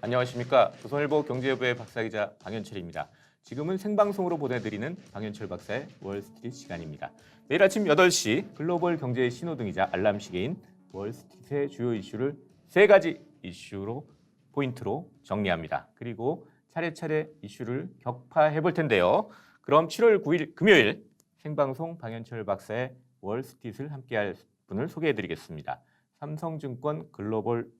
안녕하십니까. 조선일보 경제부의 박사기자 방현철입니다. 지금은 생방송으로 보내드리는 방현철 박사의 월스트리트 시간입니다. 매일 아침 8시 글로벌 경제의 신호등이자 알람 시계인 월스트리트의 주요 이슈를 세 가지 이슈로 포인트로 정리합니다. 그리고 차례차례 이슈를 격파해 볼 텐데요. 그럼 7월 9일 금요일 생방송 방현철 박사의 월스트리트를 함께할 분을 소개해 드리겠습니다. 삼성증권 글로벌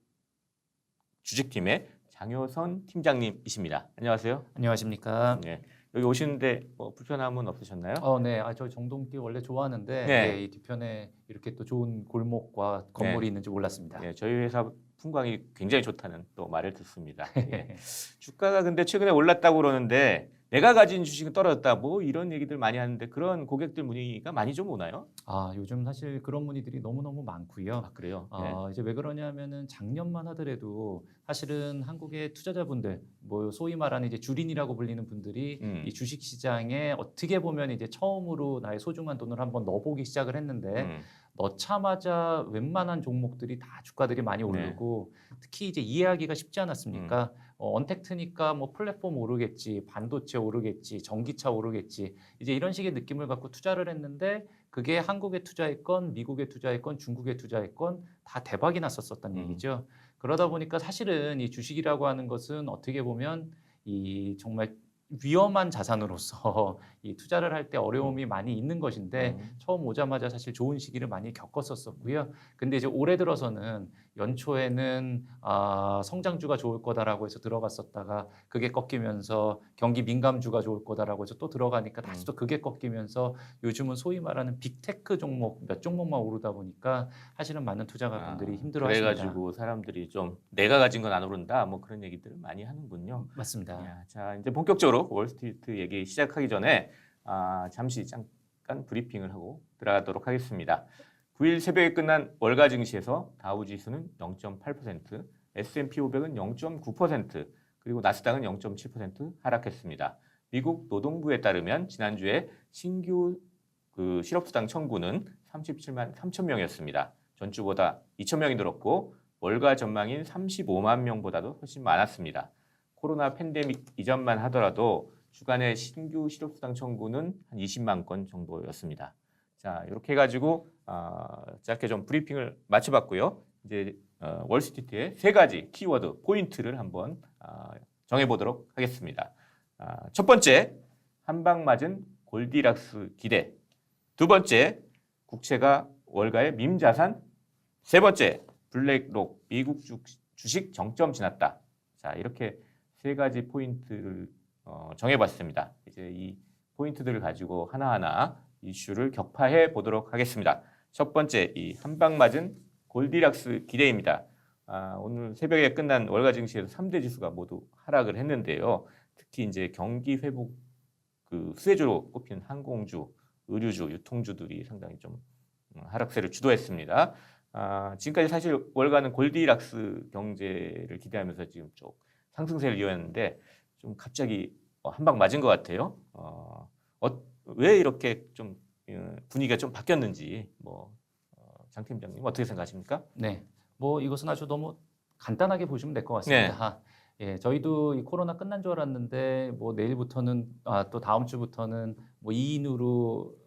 주식팀의 장효선 팀장님이십니다. 안녕하세요. 안녕하십니까. 네, 여기 오시는데 불편함은 없으셨나요? 네. 저 정동길 원래 좋아하는데 네. 이 뒤편에 이렇게 또 좋은 골목과 건물이 있는지 몰랐습니다. 네, 저희 회사 풍광이 굉장히 좋다는 또 말을 듣습니다. 예. 주가가 근데 최근에 올랐다고 그러는데 내가 가진 주식은 떨어졌다 뭐 이런 얘기들 많이 하는데 그런 고객들 문의가 많이 좀 오나요? 요즘 사실 그런 문의들이 너무너무 많고요. 아, 그래요? 이제 왜 그러냐면은 작년만 하더라도 사실은 한국의 투자자분들, 뭐 소위 말하는 이제 주린이라고 불리는 분들이 이 주식 시장에 어떻게 보면 이제 처음으로 나의 소중한 돈을 한번 넣어보기 시작을 했는데 넣자마자 웬만한 종목들이 다 주가들이 많이 오르고 특히 이제 이해하기가 쉽지 않았습니까? 언택트니까 뭐 플랫폼 오르겠지, 반도체 오르겠지, 전기차 오르겠지 이제 이런 식의 느낌을 갖고 투자를 했는데 그게 한국에 투자했건 미국에 투자했건 중국에 투자했건 다 대박이 났었었단 얘기죠. 그러다 보니까 사실은 이 주식이라고 하는 것은 어떻게 보면 이 정말 위험한 자산으로서 이 투자를 할 때 어려움이 많이 있는 것인데 처음 오자마자 사실 좋은 시기를 많이 겪었었고요. 근데 이제 올해 들어서는 연초에는 성장주가 좋을 거다라고 해서 들어갔었다가 그게 꺾이면서 경기 민감주가 좋을 거다라고 해서 또 들어가니까 다시 또 그게 꺾이면서 요즘은 소위 말하는 빅테크 종목 몇 종목만 오르다 보니까 사실은 많은 투자가분들이 힘들어하십니다. 그래가지고 사람들이 좀 내가 가진 건 안 오른다 뭐 그런 얘기들을 많이 하는군요. 맞습니다. 야, 자 이제 본격적으로 월스트리트 얘기 시작하기 전에 잠시 잠깐 브리핑을 하고 들어가도록 하겠습니다. 9일 새벽에 끝난 월가 증시에서 다우지수는 0.8%, S&P 500은 0.9%, 그리고 나스닥은 0.7% 하락했습니다. 미국 노동부에 따르면 지난주에 신규 실업수당 청구는 37만 3천 명이었습니다. 전주보다 2천 명이 늘었고 월가 전망인 35만 명보다도 훨씬 많았습니다. 코로나 팬데믹 이전만 하더라도 주간의 신규 실업수당 청구는 한 20만 건 정도였습니다. 자, 이렇게 해가지고 짧게 좀 브리핑을 마쳐봤고요. 이제 월스트리트의 세 가지 키워드 포인트를 한번 정해보도록 하겠습니다. 첫 번째, 한방 맞은 골디락스 기대. 두 번째, 국채가 월가의 밈자산. 세 번째, 블랙록 미국 주식 정점 지났다. 자, 이렇게 세 가지 포인트를 정해봤습니다. 이제 이 포인트들을 가지고 하나하나 이슈를 격파해 보도록 하겠습니다. 첫 번째, 이 한방 맞은 골디락스 기대입니다. 오늘 새벽에 끝난 월가 증시에서 3대 지수가 모두 하락을 했는데요. 특히 이제 경기 회복 수혜주로 꼽힌 항공주, 의류주, 유통주들이 상당히 좀 하락세를 주도했습니다. 지금까지 사실 월가는 골디락스 경제를 기대하면서 지금 좀 상승세를 이어왔는데 좀 갑자기 한 방 맞은 것 같아요. 왜 이렇게 좀 분위기가 좀 바뀌었는지 장 팀장님 어떻게 생각하십니까? 네, 뭐 이것은 아주 너무 간단하게 보시면 될 것 같습니다. 예, 저희도 이 코로나 끝난 줄 알았는데 뭐 내일부터는 또 다음 주부터는 뭐 2인으로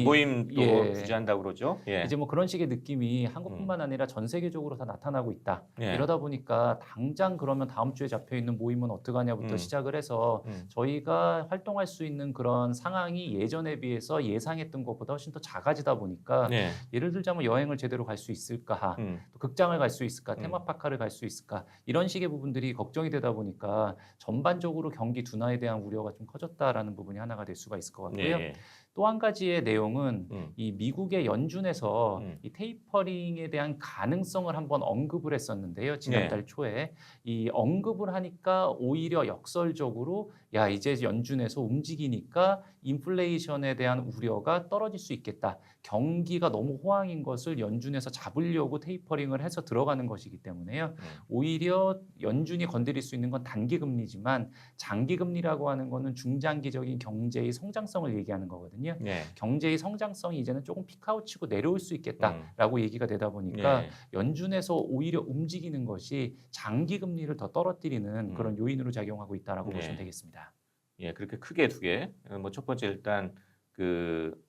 모임도 유지한다고 그러죠. 이제 뭐 그런 식의 느낌이 한국뿐만 아니라 전 세계적으로 다 나타나고 있다. 이러다 보니까 당장 그러면 다음 주에 잡혀 있는 모임은 어떡하냐부터 시작을 해서 저희가 활동할 수 있는 그런 상황이 예전에 비해서 예상했던 것보다 훨씬 더 작아지다 보니까 예를 들자면 여행을 제대로 갈 수 있을까, 또 극장을 갈 수 있을까, 테마파크를 갈 수 있을까 이런 식의 부분들이 걱정이 되다 보니까 전반적으로 경기 둔화에 대한 우려가 좀 커졌다라는 부분이 하나가 될 수가 있을 것 같고요. 또 한 가지의 내용은 이 미국의 연준에서 이 테이퍼링에 대한 가능성을 한번 언급을 했었는데요. 지난달 초에 이 언급을 하니까 오히려 역설적으로 야 이제 연준에서 움직이니까 인플레이션에 대한 우려가 떨어질 수 있겠다. 경기가 너무 호황인 것을 연준에서 잡으려고 테이퍼링을 해서 들어가는 것이기 때문에요. 오히려 연준이 건드릴 수 있는 건 단기 금리지만 장기 금리라고 하는 거는 중장기적인 경제의 성장성을 얘기하는 거거든요. 경제의 성장성이 이제는 조금 피크아웃치고 내려올 수 있겠다라고 얘기가 되다 보니까 예. 연준에서 오히려 움직이는 것이 장기 금리를 더 떨어뜨리는 그런 요인으로 작용하고 있다라고 네. 보시면 되겠습니다. 예, 그렇게 크게 두 개. 뭐 첫 번째 일단 그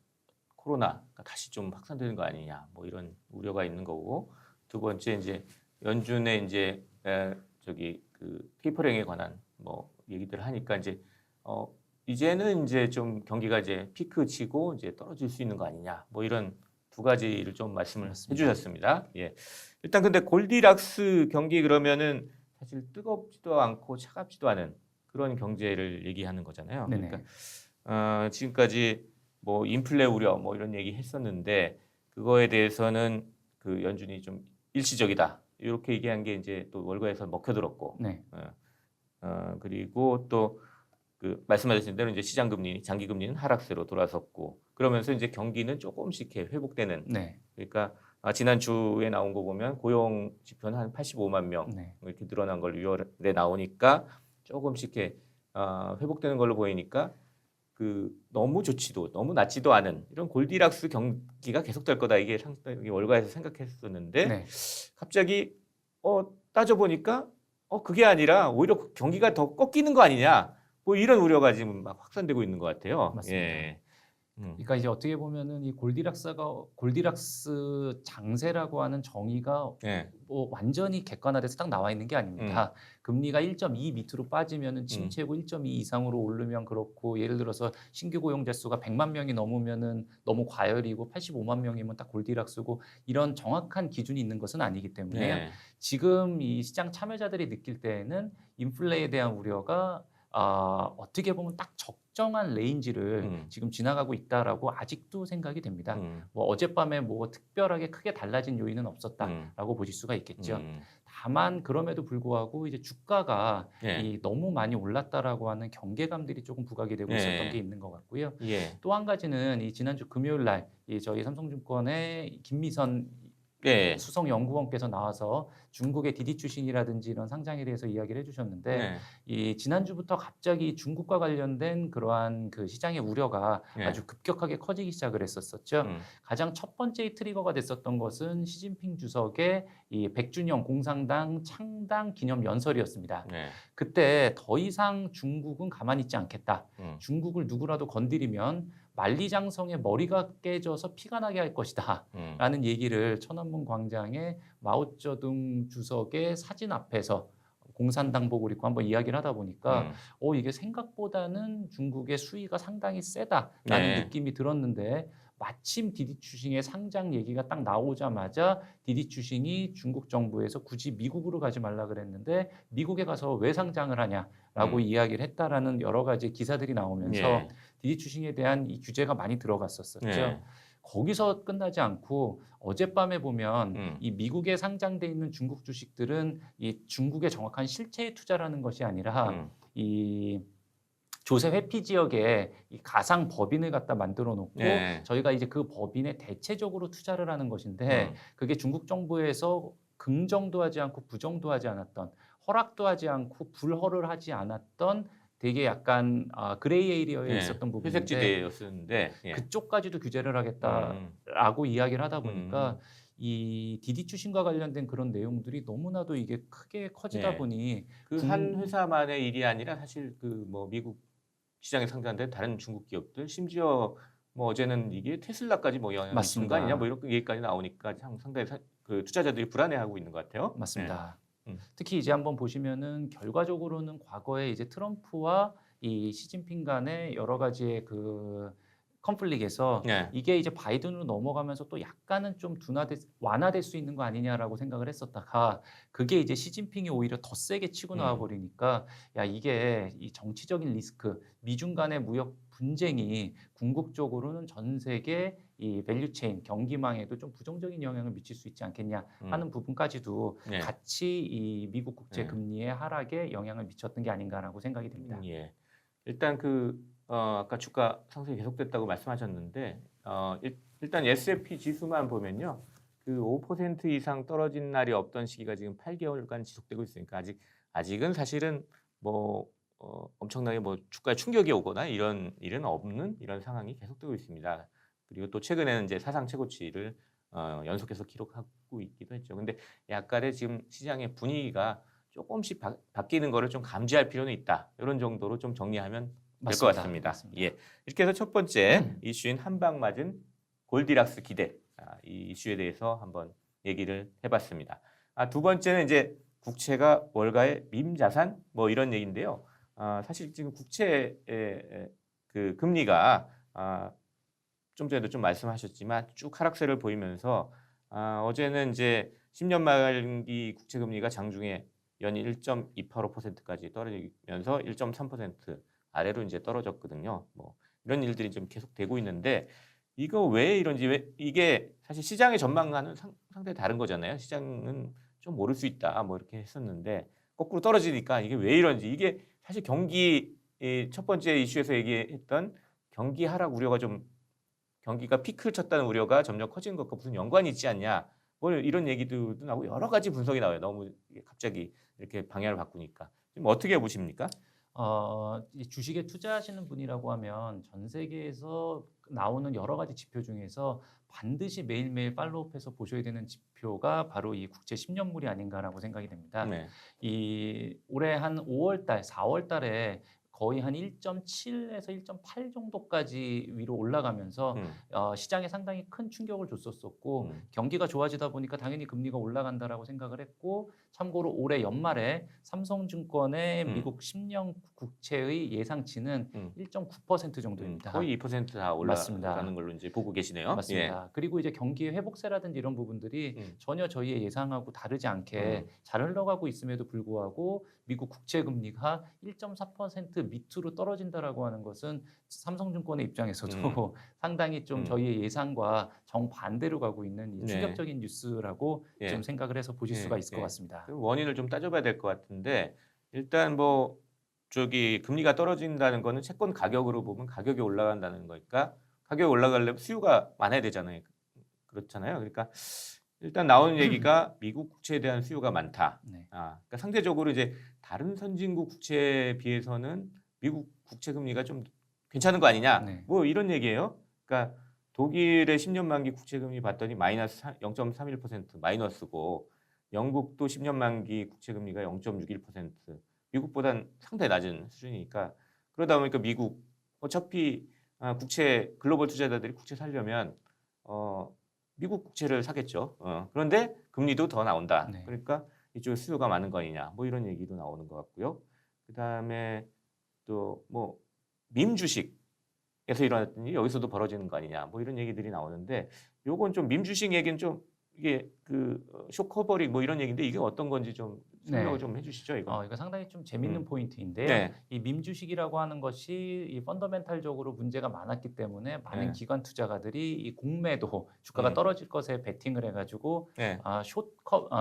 코로나가 다시 좀 확산되는 거 아니냐, 뭐 이런 우려가 있는 거고, 두 번째 이제 연준의 이제 저기 그 테이퍼링에 관한 뭐 얘기들 하니까 이제 이제는 이제 좀 경기가 이제 피크 치고 이제 떨어질 수 있는 거 아니냐, 뭐 이런 두 가지를 좀 말씀을 맞습니다. 해주셨습니다. 예, 일단 근데 골디락스 경기 그러면은 사실 뜨겁지도 않고 차갑지도 않은 그런 경제를 얘기하는 거잖아요. 네네. 그러니까 지금까지 뭐 인플레 우려 뭐 이런 얘기 했었는데 그거에 대해서는 그 연준이 좀 일시적이다 이렇게 얘기한 게 이제 또 월가에서 먹혀들었고, 네. 그리고 또 그 말씀하신 대로 이제 시장 금리, 장기 금리는 하락세로 돌아섰고, 그러면서 이제 경기는 조금씩 이렇게 회복되는. 네. 그러니까 지난 주에 나온 거 보면 고용 지표는 한 85만 명 네. 이렇게 늘어난 걸 6월에 나오니까 조금씩 이렇게 회복되는 걸로 보이니까 그 너무 좋지도 너무 낮지도 않은 이런 골디락스 경기가 계속될 거다, 이게 상당히 월가에서 생각했었는데 네. 갑자기 따져 보니까 그게 아니라 오히려 경기가 더 꺾이는 거 아니냐, 뭐 이런 우려가 지금 막 확산되고 있는 것 같아요. 맞습니다. 예. 그러니까 이제 어떻게 보면은 이 골디락스 장세라고 하는 정의가 예. 뭐 완전히 객관화돼서 딱 나와 있는 게 아닙니다. 금리가 1.2 밑으로 빠지면은 침체고 1.2 이상으로 오르면 그렇고, 예를 들어서 신규 고용자 수가 100만 명이 넘으면은 너무 과열이고 85만 명이면 딱 골디락스고, 이런 정확한 기준이 있는 것은 아니기 때문에 예. 지금 이 시장 참여자들이 느낄 때에는 인플레에 대한 우려가 어떻게 보면 딱 적정한 레인지를 지금 지나가고 있다라고 아직도 생각이 됩니다. 뭐 어젯밤에 뭐 특별하게 크게 달라진 요인은 없었다라고 보실 수가 있겠죠. 다만 그럼에도 불구하고 이제 주가가 예. 이 너무 많이 올랐다라고 하는 경계감들이 조금 부각이 되고 있었던 예. 게 있는 것 같고요. 예. 또 한 가지는 이 지난주 금요일 날 이 저희 삼성증권의 김미선 예. 수석연구원께서 나와서 중국의 디디 추신이라든지 이런 상장에 대해서 이야기를 해주셨는데, 네. 이 지난주부터 갑자기 중국과 관련된 그러한 그 시장의 우려가 예. 아주 급격하게 커지기 시작을 했었죠. 음. 가장 첫 번째 트리거가 됐었던 것은 시진핑 주석의 이 100주년 공산당 창당 기념 연설이었습니다. 네. 그때 더 이상 중국은 가만히 있지 않겠다. 중국을 누구라도 건드리면 만리장성의 머리가 깨져서 피가 나게 할 것이다 라는 얘기를 천안문 광장에 마오쩌둥 주석의 사진 앞에서 공산당복을 입고 한번 이야기를 하다 보니까 이게 생각보다는 중국의 수위가 상당히 세다라는 네. 느낌이 들었는데, 마침 디디추싱의 상장 얘기가 딱 나오자마자 디디추싱이 중국 정부에서 굳이 미국으로 가지 말라 그랬는데 미국에 가서 왜 상장을 하냐라고 이야기를 했다라는 여러 가지 기사들이 나오면서 예. 디디추싱에 대한 이 규제가 많이 들어갔었죠. 예. 거기서 끝나지 않고 어젯밤에 보면 이 미국에 상장돼 있는 중국 주식들은 이 중국의 정확한 실체에 투자라는 것이 아니라 이 조세 회피 지역에 이 가상 법인을 갖다 만들어 놓고 네. 저희가 이제 그 법인에 대체적으로 투자를 하는 것인데, 그게 중국 정부에서 긍정도 하지 않고 부정도 하지 않았던, 허락도 하지 않고 불허를 하지 않았던 되게 약간 그레이 에리어에 있었던 부분인데 회색지대였었는데 그쪽까지도 규제를 하겠다라고 이야기를 하다 보니까 이 디디 추신과 관련된 그런 내용들이 너무나도 이게 크게 커지다 네. 보니 그 한 회사만의 일이 아니라 사실 그 뭐 미국 시장에 상장된 다른 중국 기업들, 심지어 뭐 어제는 이게 테슬라까지 뭐 영향을 미치는 거 아니냐 뭐 이런 얘기까지 나오니까 상당히 그 투자자들이 불안해하고 있는 것 같아요. 맞습니다. 네. 특히 이제 한번 보시면은 결과적으로는 과거에 이제 트럼프와 이 시진핑 간의 여러 가지의 그 컨플릭에서 네. 이게 이제 바이든으로 넘어가면서 또 약간은 좀 완화될 수 있는 거 아니냐라고 생각을 했었다가, 그게 이제 시진핑이 오히려 더 세게 치고 나와 버리니까 야, 이게 이 정치적인 리스크, 미중 간의 무역 분쟁이 궁극적으로는 전 세계 이 밸류체인 경기망에도 좀 부정적인 영향을 미칠 수 있지 않겠냐 하는 부분까지도 네. 같이 이 미국 국채 금리의 하락에 영향을 미쳤던 게 아닌가라고 생각이 됩니다. 예. 일단 아까 주가 상승이 계속됐다고 말씀하셨는데 일단 S&P 지수만 보면요, 그 5% 이상 떨어진 날이 없던 시기가 지금 8개월간 지속되고 있으니까 아직은 사실은 뭐 엄청나게 뭐 주가에 충격이 오거나 이런 일은 없는 이런 상황이 계속되고 있습니다. 그리고 또 최근에는 이제 사상 최고치를 연속해서 기록하고 있기도 했죠. 근데 약간의 지금 시장의 분위기가 조금씩 바뀌는 거를 좀 감지할 필요는 있다. 이런 정도로 좀 정리하면 될 것 맞습니다. 같습니다. 맞습니다. 예. 이렇게 해서 첫 번째 이슈인 한 방 맞은 골디락스 기대, 이 이슈에 대해서 한번 얘기를 해봤습니다. 두 번째는 이제 국채가 월가의 밈자산 뭐 이런 얘기인데요. 사실 지금 국채의 그 금리가 좀 전에도 좀 말씀하셨지만 쭉 하락세를 보이면서 어제는 이제 10년 만기 국채 금리가 장중에 연이 1.285%까지 떨어지면서 1.3% 아래로 이제 떨어졌거든요. 뭐 이런 일들이 좀 계속 되고 있는데 이거 왜 이런지, 왜 이게 사실 시장의 전망과는 상당히 다른 거잖아요. 시장은 좀 모를 수 있다 뭐 이렇게 했었는데 거꾸로 떨어지니까 이게 왜 이런지, 이게 사실 경기 첫 번째 이슈에서 얘기했던 경기 하락 우려가 좀, 경기가 피크를 쳤다는 우려가 점점 커지는 것과 무슨 연관이 있지 않냐, 뭐 이런 얘기도 나오고 여러 가지 분석이 나와요. 너무 갑자기 이렇게 방향을 바꾸니까. 지금 어떻게 보십니까? 이 주식에 투자하시는 분이라고 하면 전 세계에서 나오는 여러 가지 지표 중에서 반드시 매일매일 팔로우해서 보셔야 되는 지표가 바로 이 국채 10년물이 아닌가라고 생각이 됩니다. 네. 이 올해 한 5월 달, 4월 달에 거의 한 1.7에서 1.8 정도까지 위로 올라가면서 시장에 상당히 큰 충격을 줬었었고 경기가 좋아지다 보니까 당연히 금리가 올라간다라고 생각을 했고, 참고로 올해 연말에 삼성증권의 미국 10년 국채의 예상치는 1.9% 정도입니다. 거의 2%다 맞습니다. 올라가는 걸로 이제 보고 계시네요. 맞습니다. 그리고 이제 경기의 회복세라든지 이런 부분들이 전혀 저희의 예상하고 다르지 않게 잘 흘러가고 있음에도 불구하고 미국 국채 금리가 1.4% 밑으로 떨어진다라고 하는 것은 삼성증권의 입장에서도 상당히 좀 저희의 예상과 정반대로 가고 있는 이 네. 충격적인 뉴스라고 예. 좀 생각을 해서 보실 예, 수가 있을 것 예. 같습니다. 그 원인을 좀 따져봐야 될 것 같은데, 일단 뭐 저기 금리가 떨어진다는 거는 채권 가격으로 보면 가격이 올라간다는 거니까, 가격이 올라가려면 수요가 많아야 되잖아요. 그렇잖아요. 그러니까 일단 나오는 얘기가 미국 국채에 대한 수요가 많다. 네. 그러니까 상대적으로 이제 다른 선진국 국채에 비해서는 미국 국채 금리가 좀 괜찮은 거 아니냐, 네. 뭐 이런 얘기예요. 그러니까 독일의 10년 만기 국채 금리 봤더니 마이너스 0.31% 마이너스고, 영국도 10년 만기 국채 금리가 0.61%, 미국보다는 상당히 낮은 수준이니까, 그러다 보니까 미국 어차피 국채, 글로벌 투자자들이 국채 살려면 미국 국채를 사겠죠. 그런데 금리도 더 나온다. 네. 그러니까 이쪽에 수요가 많은 거 아니냐, 뭐 이런 얘기도 나오는 것 같고요. 그다음에 또 뭐 밈주식에서 일어났던 일이 여기서도 벌어지는 거 아니냐, 뭐 이런 얘기들이 나오는데, 요건 좀 밈주식 얘기는 좀 이게 쇼커버링 뭐 이런 얘기인데, 이게 어떤 건지 좀 설명을 네. 좀 해주시죠, 이거. 이거 상당히 좀 재밌는 포인트인데요. 네. 이 밈주식이라고 하는 것이 이 펀더멘탈적으로 문제가 많았기 때문에 많은 네. 기관 투자가들이 이 공매도 주가가 떨어질 것에 베팅을 해가지고 네.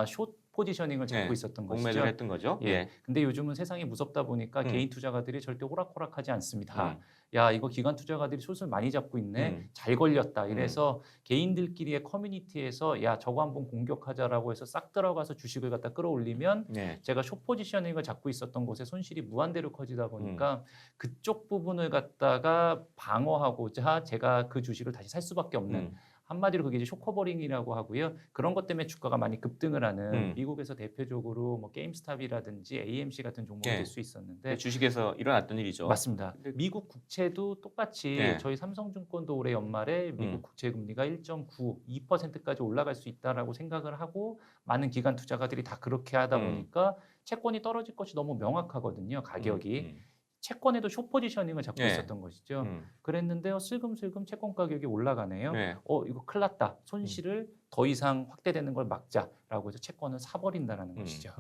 숏 포지셔닝을 잡고 네. 있었던 공매도를 것이죠. 했던 거죠. 예. 예. 근데 요즘은 세상이 무섭다 보니까 개인 투자가들이 절대 호락호락하지 않습니다. 음. 야, 이거 기관 투자가들이 숏을 많이 잡고 있네. 음. 잘 걸렸다. 이래서 개인들끼리의 커뮤니티에서 야, 저거 한번 공격하자라고 해서 싹 들어가서 주식을 갖다 끌어올리면 네. 제가 숏 포지셔닝을 잡고 있었던 곳에 손실이 무한대로 커지다 보니까 그쪽 부분을 갖다가 방어하고자 제가 그 주식을 다시 살 수밖에 없는, 한마디로 그게 이제 쇼커버링이라고 하고요. 그런 것 때문에 주가가 많이 급등을 하는 미국에서 대표적으로 뭐 게임스탑이라든지 AMC 같은 종목이 네. 될 수 있었는데, 주식에서 일어났던 일이죠. 맞습니다. 미국 국채도 똑같이 네. 저희 삼성증권도 올해 연말에 미국 국채 금리가 1.9, 2%까지 올라갈 수 있다라고 생각을 하고 많은 기관 투자가들이 다 그렇게 하다 보니까 채권이 떨어질 것이 너무 명확하거든요. 가격이. 채권에도 숏 포지셔닝을 잡고 네. 있었던 것이죠. 그랬는데요, 슬금슬금 채권 가격이 올라가네요. 네. 이거 큰일 났다. 손실을 더 이상 확대되는 걸 막자라고 해서 채권을 사버린다는 것이죠.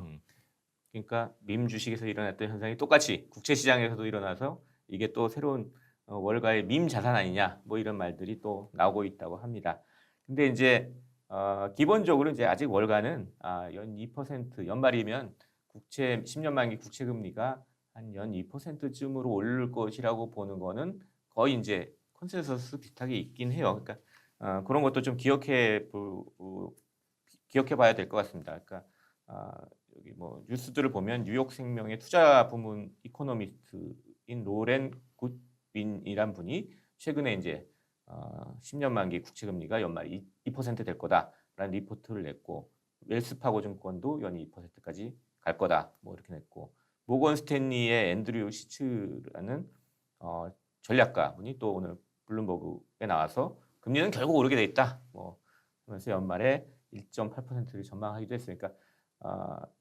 그러니까 밈 주식에서 일어났던 현상이 똑같이 국채 시장에서도 일어나서 이게 또 새로운 월가의 밈 자산 아니냐, 뭐 이런 말들이 또 나오고 있다고 합니다. 근데 이제 기본적으로 이제 아직 월가는 연 2% 연말이면 국채 10년 만기 국채 금리가 한 연 2%쯤으로 오를 것이라고 보는 거는 거의 이제 컨센서스 비슷하게 있긴 해요. 그러니까 그런 것도 좀 기억해 봐야 될 것 같습니다. 그러니까 여기 뭐 뉴스들을 보면 뉴욕생명의 투자 부문 이코노미스트인 로렌 굿윈이란 분이 최근에 이제 10년 만기 국채 금리가 연말 2%될 거다라는 리포트를 냈고 웰스파고 증권도 연이 2%까지 갈 거다 뭐 이렇게 냈고 모건 스탠리의 앤드류 시츠라는 전략가 분이 또 오늘 블룸버그에 나와서 금리는 결국 오르게 돼 있다 뭐 하면서 연말에 1.8%를 전망하기도 했으니까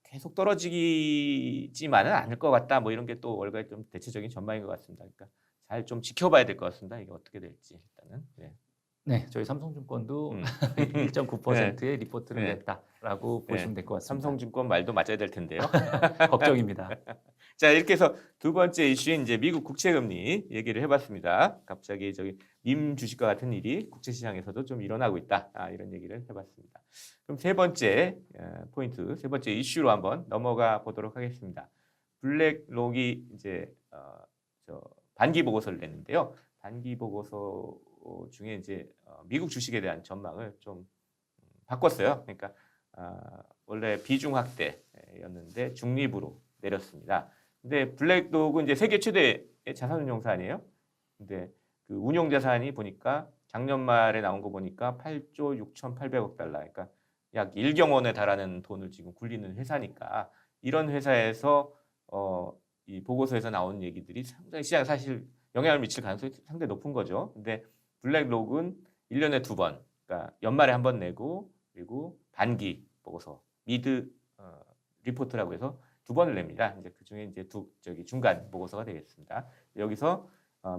계속 떨어지지만은 않을 것 같다 뭐 이런 게 또 월가의 좀 대체적인 전망인 것 같습니다. 그러니까 잘 좀 지켜봐야 될 것 같습니다. 이게 어떻게 될지 일단은. 네. 네, 저희 삼성증권도 음. 1.9%의 리포트를 네. 냈다라고 보시면 될 것 같습니다. 삼성증권 말도 맞아야 될 텐데요. 걱정입니다. 자 이렇게 해서 두 번째 이슈인 이제 미국 국채금리 얘기를 해봤습니다. 갑자기 저기 밈 주식과 같은 일이 국채시장에서도 좀 일어나고 있다. 이런 얘기를 해봤습니다. 그럼 세 번째 포인트, 세 번째 이슈로 한번 넘어가 보도록 하겠습니다. 블랙록이 이제 저 반기 보고서를 냈는데요. 반기 보고서 중에 이제 미국 주식에 대한 전망을 좀 바꿨어요. 그러니까 원래 비중 확대였는데 중립으로 내렸습니다. 근데 블랙록은 이제 세계 최대의 자산운용사 아니에요? 근데 그 운용 자산이 보니까 작년 말에 나온 거 보니까 8조 6,800억 달러, 그러니까 약 1경 원에 달하는 돈을 지금 굴리는 회사니까 이런 회사에서 이 보고서에서 나온 얘기들이 상당히 시장에 사실 영향을 미칠 가능성이 상당히 높은 거죠. 근데 블랙록은 1년에 2번, 그러니까 연말에 한 번 내고 그리고 반기 보고서 미드 리포트라고 해서 2번을 냅니다. 이제 그 중에 이제 중간 보고서가 되겠습니다. 여기서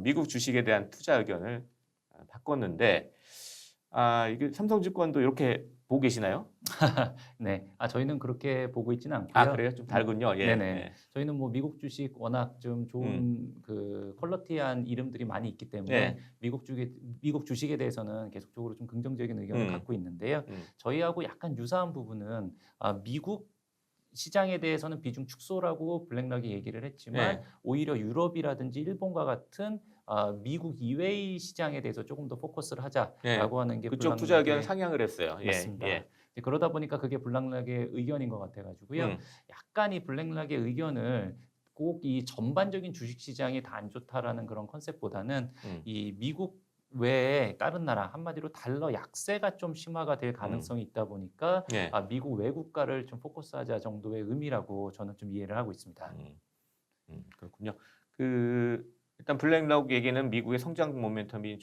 미국 주식에 대한 투자 의견을 바꿨는데 이게 삼성증권도 이렇게 보고 계시나요? 네, 저희는 그렇게 보고 있지는 않고요. 그래요? 좀 다르군요. 예. 네네. 예. 저희는 뭐 미국 주식 워낙 좀 좋은 그 퀄러티한 이름들이 많이 있기 때문에 네. 미국 주식에 대해서는 계속적으로 좀 긍정적인 의견을 갖고 있는데요. 저희하고 약간 유사한 부분은 미국 시장에 대해서는 비중 축소라고 블랙락이 얘기를 했지만 네. 오히려 유럽이라든지 일본과 같은 미국 이외의 시장에 대해서 조금 더 포커스를 하자라고 네. 하는 게 그쪽 투자 의견 블랙락의 상향을 했어요. 예. 맞습니다. 예. 이제 그러다 보니까 그게 블랙락의 의견인 것 같아가지고요. 약간 이 블랙락의 의견을 꼭 이 전반적인 주식 시장이 다 안 좋다라는 그런 컨셉보다는 이 미국 외에 다른 나라 한마디로 달러 약세가 좀 심화가 될 가능성이 있다 보니까 네. 미국 외국가를 좀 포커스하자 정도의 의미라고 저는 좀 이해를 하고 있습니다. 그렇군요. 일단 블랙록 얘기는 미국의 성장 모멘텀이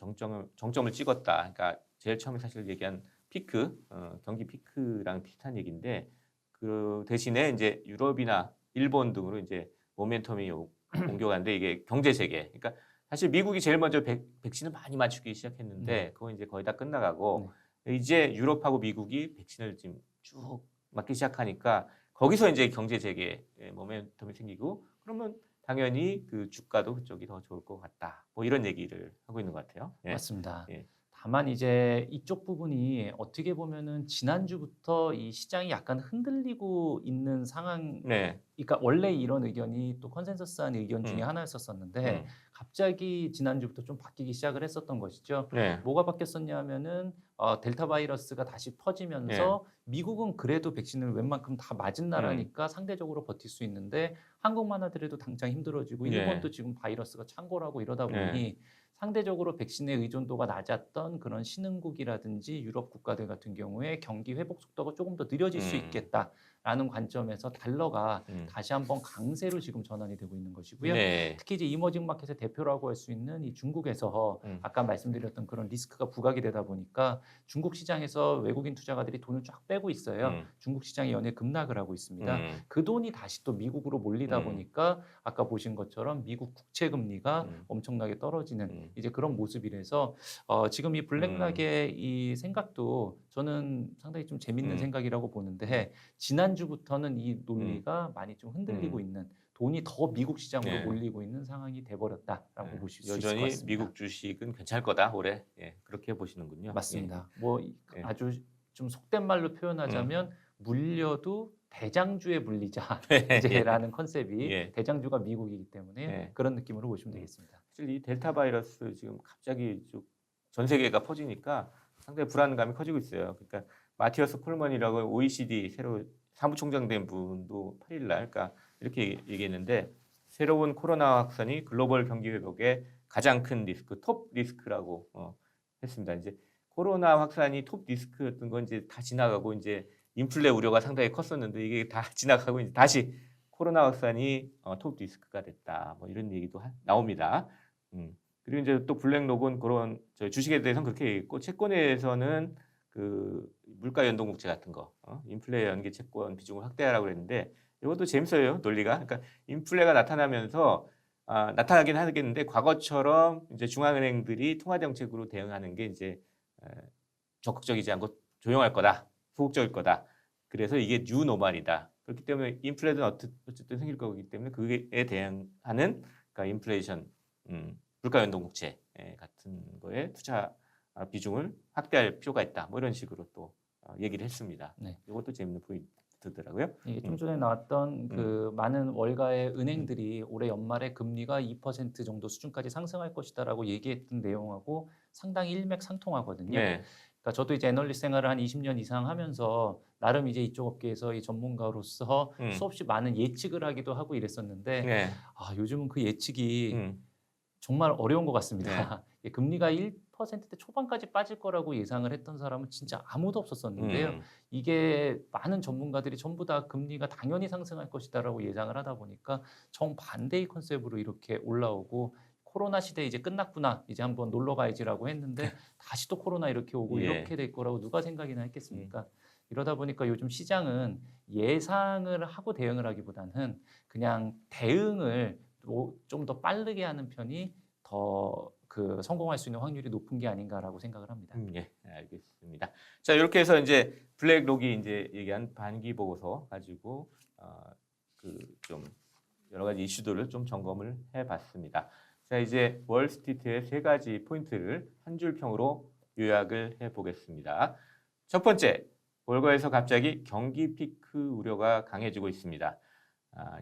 정점을 찍었다. 그러니까 제일 처음에 사실 얘기한 피크, 경기 피크랑 비슷한 얘기인데 그 대신에 이제 유럽이나 일본 등으로 이제 모멘텀이 옮겨가는데 이게 경제 재개. 그러니까 사실 미국이 제일 먼저 백신을 많이 맞추기 시작했는데 그거 이제 거의 다 끝나가고 이제 유럽하고 미국이 백신을 지금 쭉 맞기 시작하니까 거기서 이제 경제 재개 모멘텀이 생기고 그러면 당연히 그 주가도 그쪽이 더 좋을 것 같다. 뭐 이런 얘기를 하고 있는 것 같아요. 예. 맞습니다. 예. 다만 이제 이쪽 부분이 어떻게 보면은 지난주부터 이 시장이 약간 흔들리고 있는 상황. 네. 그러니까 원래 이런 의견이 또 컨센서스한 의견 중에 하나였었는데 갑자기 지난주부터 좀 바뀌기 시작을 했었던 것이죠. 네. 뭐가 바뀌었었냐면은 델타 바이러스가 다시 퍼지면서 미국은 그래도 백신을 웬만큼 다 맞은 나라니까 상대적으로 버틸 수 있는데 한국만 하더라도 당장 힘들어지고 일본도 지금 바이러스가 창궐하고 이러다 보니 상대적으로 백신의 의존도가 낮았던 그런 신흥국이라든지 유럽 국가들 같은 경우에 경기 회복 속도가 조금 더 느려질 수 있겠다라는 관점에서 달러가 다시 한번 강세로 지금 전환이 되고 있는 것이고요. 네. 특히 이제 이머징 마켓의 대표라고 할 수 있는 이 중국에서 아까 말씀드렸던 그런 리스크가 부각이 되다 보니까 중국 시장에서 외국인 투자가들이 돈을 쫙 빼고 있어요. 중국 시장이 연일 급락을 하고 있습니다. 그 돈이 다시 또 미국으로 몰리다 보니까 아까 보신 것처럼 미국 국채 금리가 엄청나게 떨어지는 이제 그런 모습이라서 지금 이 블랙락의 이 생각도 저는 상당히 좀 재밌는 생각이라고 보는데 지난주부터는 이 논리가 많이 좀 흔들리고 있는 돈이 더 미국 시장으로 몰리고 있는 상황이 돼버렸다라고 보실 수 있을 것 여전히 같습니다. 미국 주식은 괜찮을 거다 올해. 그렇게 보시는군요. 맞습니다. 뭐 아주 좀 속된 말로 표현하자면 물려도 대장주에 물리자라는 컨셉이 대장주가 미국이기 때문에 그런 느낌으로 보시면 되겠습니다. 사실 이 델타 바이러스 지금 갑자기 전 세계가 퍼지니까 상당히 불안감이 커지고 있어요. 그러니까 마티어스 콜먼이라고 OECD 새로 사무총장 된 분도 8일 날 그러니까 이렇게 얘기했는데 새로운 코로나 확산이 글로벌 경기 회복에 가장 큰 리스크, 톱 리스크라고 했습니다. 이제 코로나 확산이 톱 리스크였던 건 이제 다 지나가고 이제 인플레 우려가 상당히 컸었는데 이게 다 지나가고 이제 다시 코로나 확산이 톱 리스크가 됐다. 뭐 이런 얘기도 나옵니다. 그리고 이제 또 블랙록은 그런 저희 주식에 대해서는 그렇게 얘기했고 채권에서는 그 물가 연동 국채 같은 거, 인플레 연계 채권 비중을 확대하라고 그랬는데 이것도 재밌어요 논리가. 그러니까 인플레가 나타나면서 나타나긴 하겠는데 과거처럼 이제 중앙은행들이 통화 정책으로 대응하는 게 이제 적극적이지 않고 조용할 거다, 소극적일 거다. 그래서 이게 뉴 노멀이다. 그렇기 때문에 인플레는 어쨌든 생길 거기 때문에 그에 대응하는 그러니까 인플레이션, 물가 연동 국채 같은 거에 투자 비중을 확대할 필요가 있다. 뭐 이런 식으로 또 얘기를 했습니다. 네. 이것도 재밌는 포인트더라고요. 이게 좀 전에 나왔던 그 많은 월가의 은행들이 올해 연말에 금리가 2% 정도 수준까지 상승할 것이다라고 얘기했던 내용하고 상당히 일맥상통하거든요. 네. 그러니까 저도 이제 애널리스트 생활을 한 20년 이상 하면서 나름 이제 이쪽 업계에서 이 전문가로서 수없이 많은 예측을 하기도 하고 이랬었는데 네. 요즘은 그 예측이 음. 정말 어려운 것 같습니다. 금리가 1%대 초반까지 빠질 거라고 예상을 했던 사람은 진짜 아무도 없었었는데요. 이게 많은 전문가들이 전부 다 금리가 당연히 상승할 것이다라고 예상을 하다 보니까 정반대의 컨셉으로 이렇게 올라오고 코로나 시대 이제 끝났구나. 이제 한번 놀러 가야지라고 했는데 다시 또 코로나 이렇게 오고 예. 이렇게 될 거라고 누가 생각이나 했겠습니까? 이러다 보니까 요즘 시장은 예상을 하고 대응을 하기보다는 그냥 대응을 좀 더 빠르게 하는 편이 더 그 성공할 수 있는 확률이 높은 게 아닌가라고 생각을 합니다. 예, 알겠습니다. 자, 이렇게 해서 이제 블랙록이 이제 얘기한 반기 보고서 가지고 그 좀 여러 가지 이슈들을 좀 점검을 해봤습니다. 자, 이제 월스트리트의 세 가지 포인트를 한 줄 평으로 요약을 해보겠습니다. 첫 번째, 월가에서 갑자기 경기 피크 우려가 강해지고 있습니다.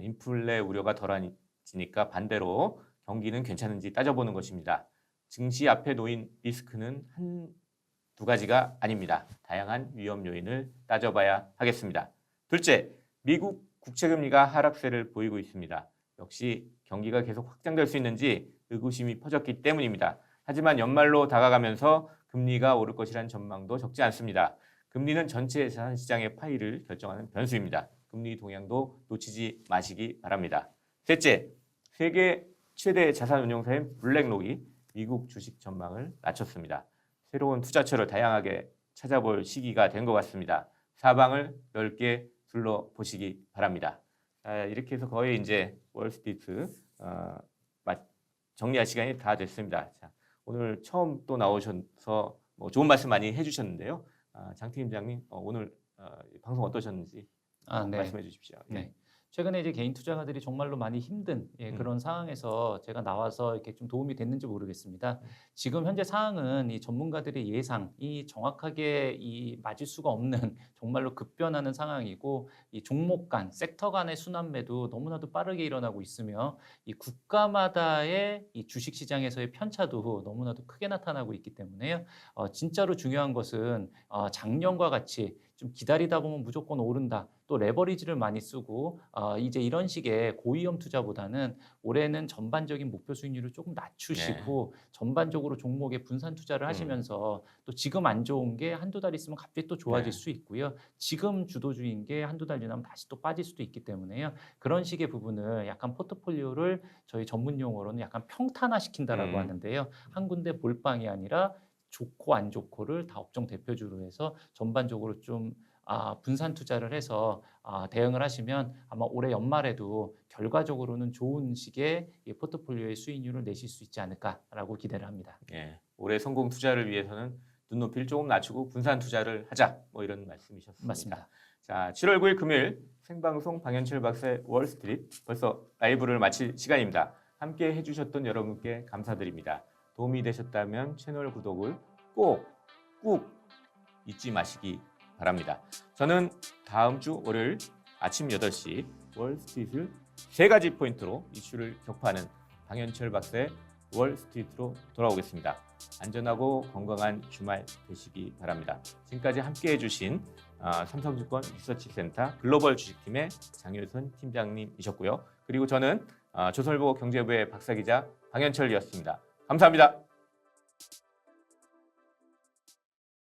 인플레 우려가 덜해지니까 반대로 경기는 괜찮은지 따져보는 것입니다. 증시 앞에 놓인 리스크는 한두 가지가 아닙니다. 다양한 위험 요인을 따져봐야 하겠습니다. 둘째, 미국 국채금리가 하락세를 보이고 있습니다. 역시 경기가 계속 확장될 수 있는지 의구심이 퍼졌기 때문입니다. 하지만 연말로 다가가면서 금리가 오를 것이라는 전망도 적지 않습니다. 금리는 전체 자산시장의 파이를 결정하는 변수입니다. 금리 동향도 놓치지 마시기 바랍니다. 셋째, 세계 최대 자산운용사인 블랙록이 미국 주식 전망을 낮췄습니다. 새로운 투자처를 다양하게 찾아볼 시기가 된 것 같습니다. 사방을 넓게 둘러보시기 바랍니다. 이렇게 해서 거의 이제 월스트리트 정리할 시간이 다 됐습니다. 자, 오늘 처음 또 나오셔서 뭐 좋은 말씀 많이 해주셨는데요. 장 팀장님 오늘 방송 어떠셨는지 네. 말씀해 주십시오. 네. 최근에 이제 개인 투자가들이 정말로 많이 힘든 그런 상황에서 제가 나와서 이렇게 좀 도움이 됐는지 모르겠습니다. 지금 현재 상황은 이 전문가들의 예상이 정확하게 맞을 수가 없는 정말로 급변하는 상황이고 이 종목 간, 섹터 간의 순환매도 너무나도 빠르게 일어나고 있으며 이 국가마다의 이 주식 시장에서의 편차도 너무나도 크게 나타나고 있기 때문에요. 진짜로 중요한 것은 작년과 같이 좀 기다리다 보면 무조건 오른다. 또 레버리지를 많이 쓰고 이제 이런 식의 고위험 투자보다는 올해는 전반적인 목표 수익률을 조금 낮추시고 전반적으로 종목에 분산 투자를 하시면서 또 지금 안 좋은 게 한두 달 있으면 갑자기 또 좋아질 수 있고요. 지금 주도주의인 게 한두 달 지나면 다시 또 빠질 수도 있기 때문에요. 그런 식의 부분을 약간 포트폴리오를 저희 전문 용어로는 약간 평탄화시킨다라고 하는데요. 한 군데 몰빵이 아니라 좋고 안 좋고를 다 업종 대표주로 해서 전반적으로 좀 분산 투자를 해서 대응을 하시면 아마 올해 연말에도 결과적으로는 좋은 식의 포트폴리오의 수익률을 내실 수 있지 않을까라고 기대를 합니다. 예, 올해 성공 투자를 위해서는 눈높이를 조금 낮추고 분산 투자를 하자 뭐 이런 말씀이셨습니다. 맞습니다. 자, 7월 9일 금요일 생방송 방현철 박사의 월스트리트 벌써 라이브를 마칠 시간입니다. 함께 해주셨던 여러분께 감사드립니다. 도움이 되셨다면 채널 구독을 꼭 잊지 마시기 바랍니다. 저는 다음 주 월요일 아침 8시 월스트리트를 세 가지 포인트로 이슈를 격파하는 방현철 박사의 월스트리트로 돌아오겠습니다. 안전하고 건강한 주말 되시기 바랍니다. 지금까지 함께해 주신 삼성증권 리서치센터 글로벌 주식팀의 장효선 팀장님이셨고요. 그리고 저는 조선일보 경제부의 박사기자 방현철이었습니다. 감사합니다.